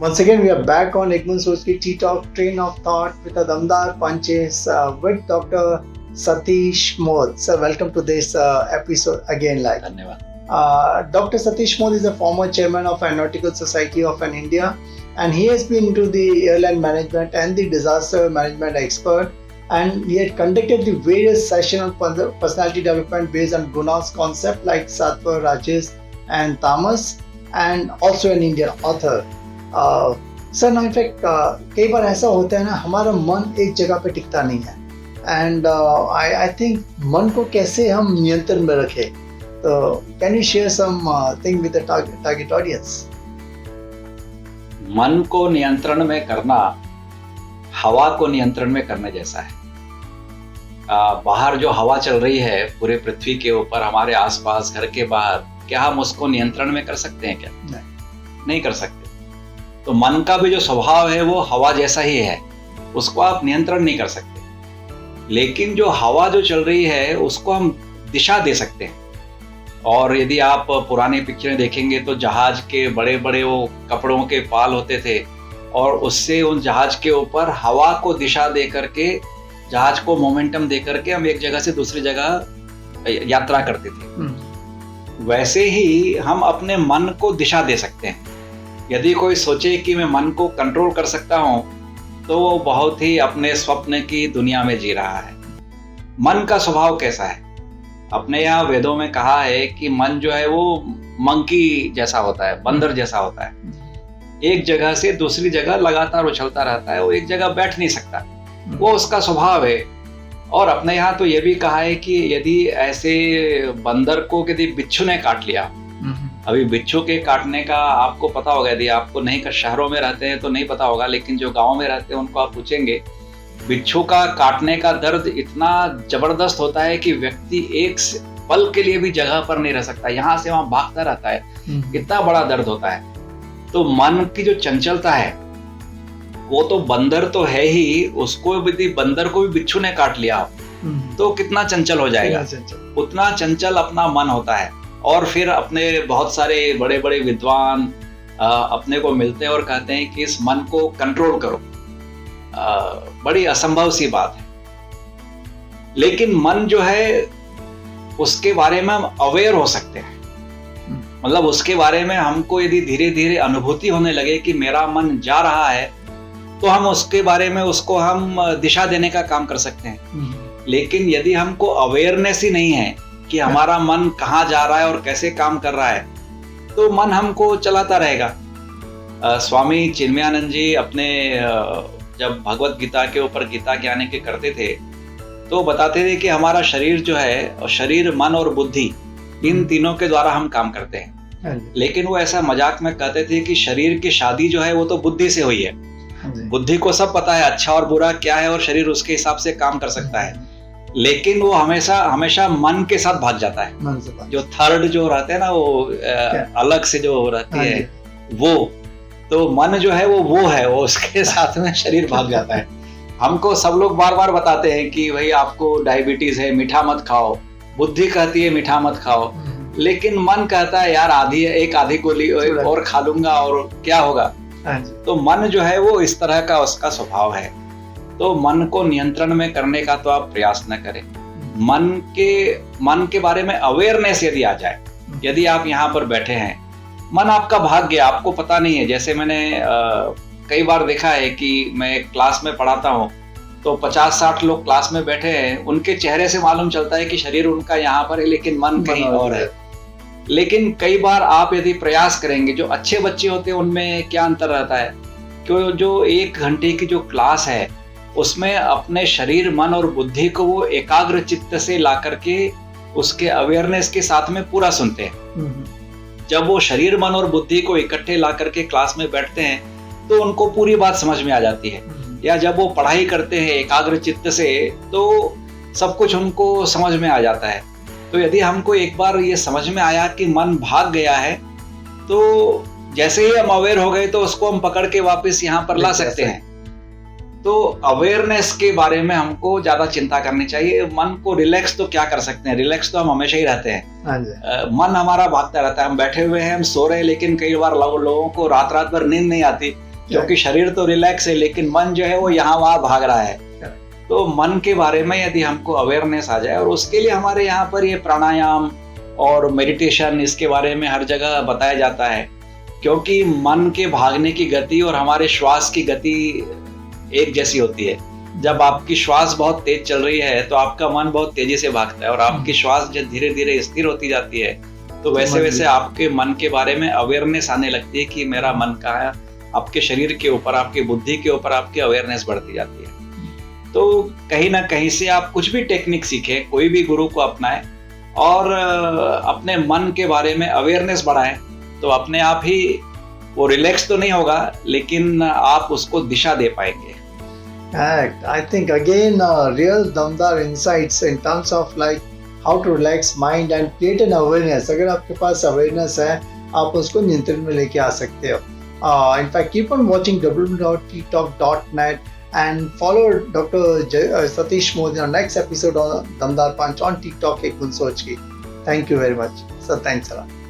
Once again, we are back on Egmont Soski Tea Talk Train of Thought with a Damdar Punches with Dr. Satish Modh. So, welcome to this episode again. Dr. Satish Modh is a former chairman of Aeronautical Society of India, and he has been into the airline management and the disaster management expert. And he had conducted the various sessions on personality development based on Guna's concept like Sattva, Rajesh, and Tamas, and also an Indian author. Sir ना in fact कई बार ऐसा होता है ना, हमारा मन एक जगह पे टिकता नहीं है, एंड आई थिंक मन को कैसे हम नियंत्रण में रखें. तो can you share something with the target audience? मन को नियंत्रण में करना हवा को नियंत्रण में करने जैसा है. बाहर जो हवा चल रही है पूरे पृथ्वी के ऊपर, हमारे आसपास, घर के बाहर, क्या हम उसको नियंत्रण में कर सकते हैं? क्या नहीं कर सकते. तो मन का भी जो स्वभाव है वो हवा जैसा ही है, उसको आप नियंत्रण नहीं कर सकते. लेकिन जो हवा जो चल रही है उसको हम दिशा दे सकते हैं. और यदि आप पुरानी पिक्चरें देखेंगे तो जहाज के बड़े बड़े वो कपड़ों के पाल होते थे, और उससे उन जहाज के ऊपर हवा को दिशा दे करके, जहाज को मोमेंटम दे करके हम एक जगह से दूसरी जगह यात्रा करते थे. वैसे ही हम अपने मन को दिशा दे सकते हैं. यदि कोई सोचे कि मैं मन को कंट्रोल कर सकता हूं, तो वो बहुत ही अपने स्वप्न की दुनिया में जी रहा है. मन का स्वभाव कैसा है? अपने यहाँ वेदों में कहा है कि मन जो है वो मंकी जैसा होता है, बंदर जैसा होता है. एक जगह से दूसरी जगह लगातार उछलता रहता है, वो एक जगह बैठ नहीं सकता, वो उसका स्वभाव है. और अपने यहाँ तो ये भी कहा है कि यदि ऐसे बंदर को यदि बिच्छू ने काट लिया, अभी बिच्छू के काटने का आपको पता होगा, यदि आपको नहीं कर, शहरों में रहते हैं तो नहीं पता होगा, लेकिन जो गांव में रहते हैं उनको आप पूछेंगे, बिच्छू का काटने का दर्द इतना जबरदस्त होता है कि व्यक्ति एक पल के लिए भी जगह पर नहीं रह सकता, यहाँ से वहां भागता रहता है, इतना बड़ा दर्द होता है. तो मन की जो चंचलता है वो तो बंदर तो है ही, उसको भी, बंदर को भी बिच्छू ने काट लिया तो कितना चंचल हो जाएगा. उतना चंचल अपना मन होता है. और फिर अपने बहुत सारे बड़े बड़े विद्वान अपने को मिलते हैं और कहते हैं कि इस मन को कंट्रोल करो. बड़ी असंभव सी बात है. लेकिन मन जो है उसके बारे में हम अवेयर हो सकते हैं. मतलब उसके बारे में हमको यदि धीरे धीरे अनुभूति होने लगे कि मेरा मन जा रहा है, तो हम उसके बारे में उसको हम दिशा देने का काम कर सकते हैं. लेकिन यदि हमको अवेयरनेस ही नहीं है कि हमारा मन कहाँ जा रहा है और कैसे काम कर रहा है, तो मन हमको चलाता रहेगा. स्वामी चिन्मयानंद जी अपने जब भगवत गीता के ऊपर गीता ज्ञान के करते थे तो बताते थे कि हमारा शरीर जो है, शरीर, मन और बुद्धि, इन तीनों के द्वारा हम काम करते हैं. लेकिन वो ऐसा मजाक में कहते थे कि शरीर की शादी जो है वो तो बुद्धि से हुई है. बुद्धि को सब पता है अच्छा और बुरा क्या है, और शरीर उसके हिसाब से काम कर सकता है. लेकिन वो हमेशा हमेशा मन के साथ भाग जाता है. जो थर्ड जो रहते हैं ना, वो अलग से जो रहती है, वो तो मन जो है वो है, वो उसके साथ में शरीर भाग जाता है. हमको सब लोग बार बार बताते हैं कि भाई आपको डायबिटीज है, मीठा मत खाओ. बुद्धि कहती है मीठा मत खाओ, लेकिन मन कहता है यार एक आधी गोली और खा लूंगा और क्या होगा. तो मन जो है वो इस तरह का उसका स्वभाव है. तो मन को नियंत्रण में करने का तो आप प्रयास न करें. मन के बारे में अवेयरनेस यदि आ जाए, यदि आप यहाँ पर बैठे हैं, मन आपका भाग गया, आपको पता नहीं है. जैसे मैंने कई बार देखा है कि मैं क्लास में पढ़ाता हूँ तो 50-60 लोग क्लास में बैठे हैं, उनके चेहरे से मालूम चलता है कि शरीर उनका यहाँ पर है लेकिन मन कहीं और है. लेकिन कई बार आप यदि प्रयास करेंगे, जो अच्छे बच्चे होते हैं उनमें क्या अंतर रहता है कि जो 1 घंटे की जो क्लास है उसमें अपने शरीर, मन और बुद्धि को वो एकाग्र चित्त से ला करके उसके अवेयरनेस के साथ में पूरा सुनते हैं. जब वो शरीर, मन और बुद्धि को इकट्ठे ला करके क्लास में बैठते हैं तो उनको पूरी बात समझ में आ जाती है. या जब वो पढ़ाई करते हैं एकाग्र चित्त से, तो सब कुछ उनको समझ में आ जाता है. तो यदि हमको एक बार ये समझ में आया कि मन भाग गया है, तो जैसे ही हम अवेयर हो गए तो उसको हम पकड़ के वापस यहाँ पर ला सकते हैं. तो अवेयरनेस के बारे में हमको ज्यादा चिंता करनी चाहिए. मन को रिलैक्स तो क्या कर सकते हैं, रिलैक्स तो हम हमेशा ही रहते हैं. मन हमारा भागता रहता है. हम बैठे हुए हैं, हम सो रहे हैं, लेकिन कई बार लोगों को रात भर नींद नहीं आती, क्योंकि शरीर तो रिलैक्स है लेकिन मन जो है वो यहाँ वहाँ भाग रहा है। तो मन के बारे में यदि हमको अवेयरनेस आ जाए, और उसके लिए हमारे यहाँ पर ये प्राणायाम और मेडिटेशन, इसके बारे में हर जगह बताया जाता है, क्योंकि मन के भागने की गति और हमारे श्वास की गति एक जैसी होती है। जब आपकी श्वास बहुत तेज चल रही है तो आपका मन बहुत तेजी से भागता है, और आपकी श्वास जब धीरे धीरे स्थिर होती जाती है तो वैसे वैसे आपके मन के बारे में अवेयरनेस आने लगती है कि मेरा मन कहाँ है। आपके शरीर के ऊपर, आपकी बुद्धि के ऊपर आपकी अवेयरनेस बढ़ती जाती है। तो कहीं ना कहीं से आप कुछ भी टेक्निक सीखें, कोई भी गुरु को अपनाएं और अपने मन के बारे में अवेयरनेस बढ़ाएं, तो अपने आप ही वो रिलैक्स तो नहीं होगा लेकिन आप उसको दिशा दे पाएंगे। I think again real दमदार insights in terms of like how to relax mind and create an awareness. अगर आपके पास awareness है आप उसको नियंत्रण में लेके आ सकते हो. In fact, keep on watching www.ttalk.net and follow Dr. Satish Modi on next episode on Damdar Punch on TikTok. एक गुण सोच की. Thank you very much. So thanks a lot.